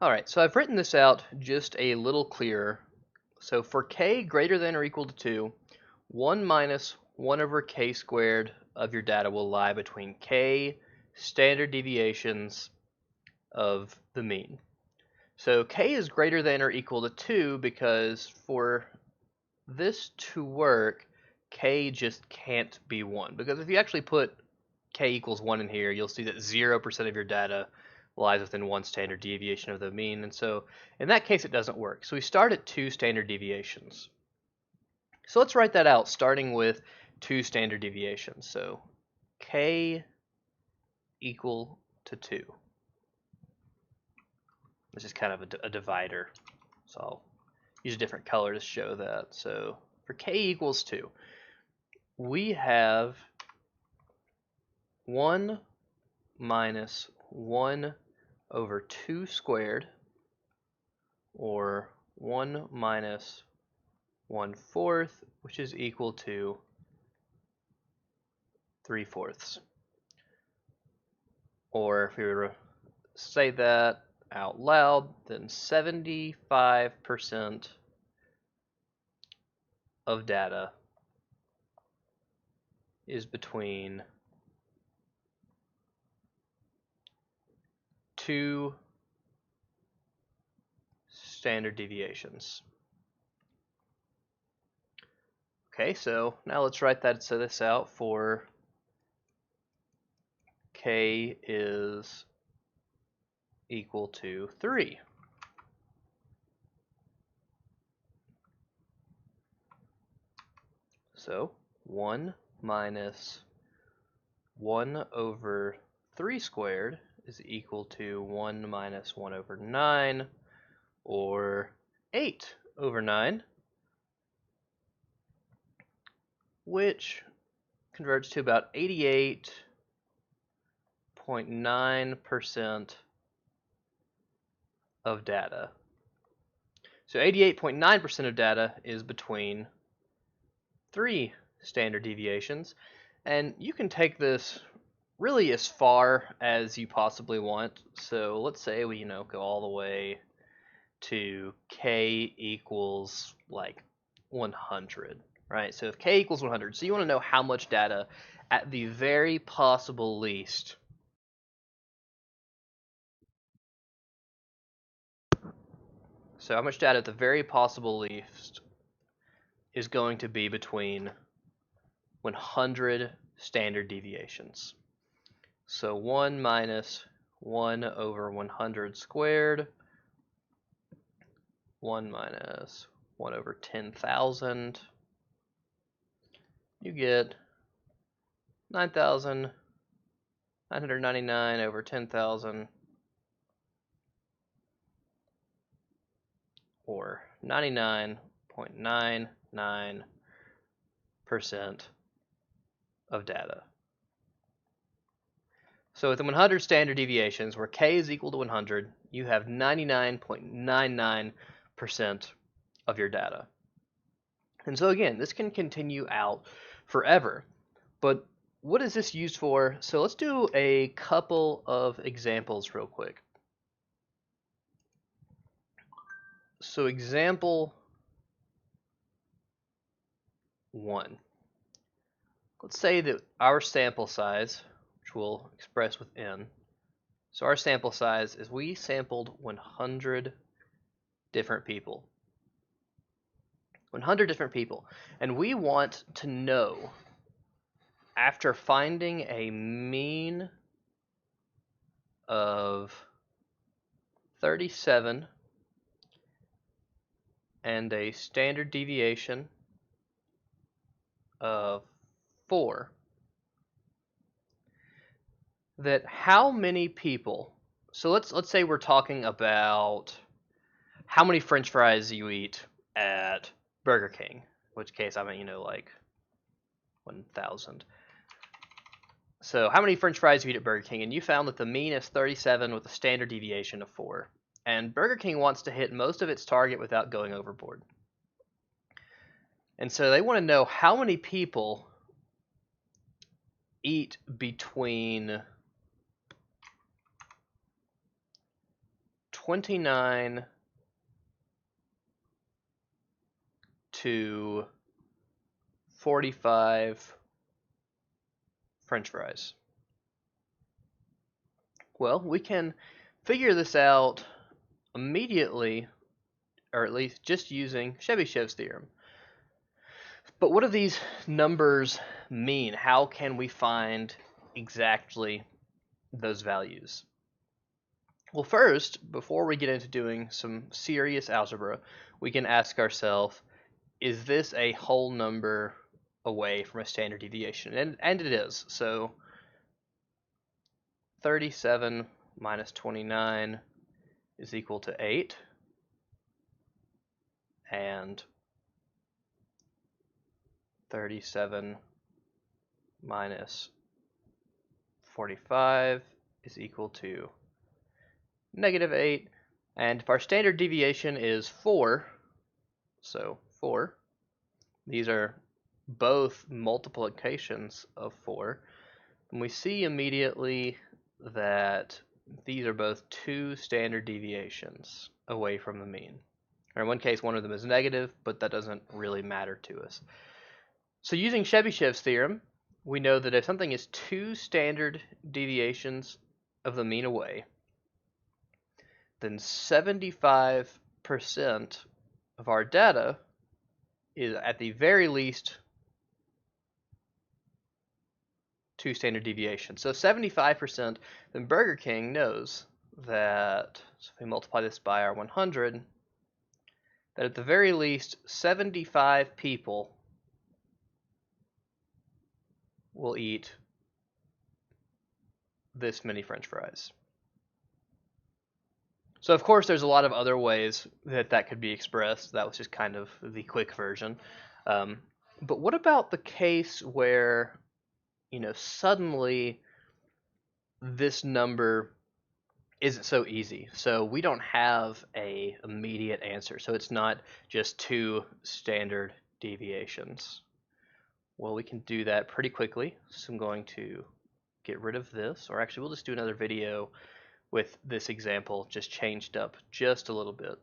Alright, so I've written this out just a little clearer. So for k greater than or equal to 2, 1 minus 1 over k squared of your data will lie between k standard deviations of the mean. So k is greater than or equal to 2 because for this to work, k just can't be 1. Because if you actually put k equals 1 in here, you'll see that 0% of your data lies within 1 standard deviation of the mean. And so in that case, it doesn't work. So we start at 2 standard deviations. So let's write that out, starting with 2 standard deviations. So k equal to 2. This is kind of a divider. So I'll use a different color to show that. So for k equals 2, we have 1 minus 1 over 2 squared, or 1 minus 1/4, which is equal to 3/4. Or if we were to say that out loud, then 75% of data is between 2 standard deviations. Okay, so now let's write this out for k is equal to 3. So 1 minus 1 over 3 squared is equal to 1 minus 1 over 9, or 8 over 9, which converts to about 88.9% of data. So 88.9% of data is between 3 standard deviations, and you can take this really as far as you possibly want. So let's say we go all the way to k equals like 100, right? So if k equals 100, so you want to know how much data at the very possible least how much data at the very possible least is going to be between 100 standard deviations. So 1 minus 1 over 100 squared, 1 minus 1 over 10,000, you get 9,999 over 10,000, or 99.99% of data. So with the 100 standard deviations, where k is equal to 100, you have 99.99% of your data. And so again, this can continue out forever. But what is this used for? So let's do a couple of examples real quick. So example 1. Let's say that our sample size, which we'll express with n, so our sample size is we sampled 100 different people. 100 different people. And we want to know, after finding a mean of 37 and a standard deviation of 4, that how many people, so let's say we're talking about how many French fries you eat at Burger King, in which case I mean like 1,000. So how many French fries you eat at Burger King, and you found that the mean is 37 with a standard deviation of 4. And Burger King wants to hit most of its target without going overboard. And so they want to know how many people eat between 29 to 45 French fries? Well, we can figure this out immediately, or at least just using Chebyshev's theorem. But what do these numbers mean? How can we find exactly those values? Well, first, before we get into doing some serious algebra, we can ask ourselves, is this a whole number away from a standard deviation? And it is. So 37 minus 29 is equal to 8. And 37 minus 45 is equal to negative 8. And if our standard deviation is 4, so 4, these are both multiplications of 4, and we see immediately that these are both 2 standard deviations away from the mean. Or in one case, one of them is negative, but that doesn't really matter to us. So using Chebyshev's theorem, we know that if something is 2 standard deviations of the mean away, then 75% of our data is at the very least 2 standard deviations. So 75%, then Burger King knows that, so if we multiply this by our 100, that at the very least 75 people will eat this many French fries. So of course there's a lot of other ways that could be expressed. That was just kind of the quick version. But what about the case where, suddenly this number isn't so easy? So we don't have a immediate answer. So it's not just 2 standard deviations. Well, we can do that pretty quickly. So I'm going to get rid of this, or actually we'll just do another video with this example just changed up just a little bit.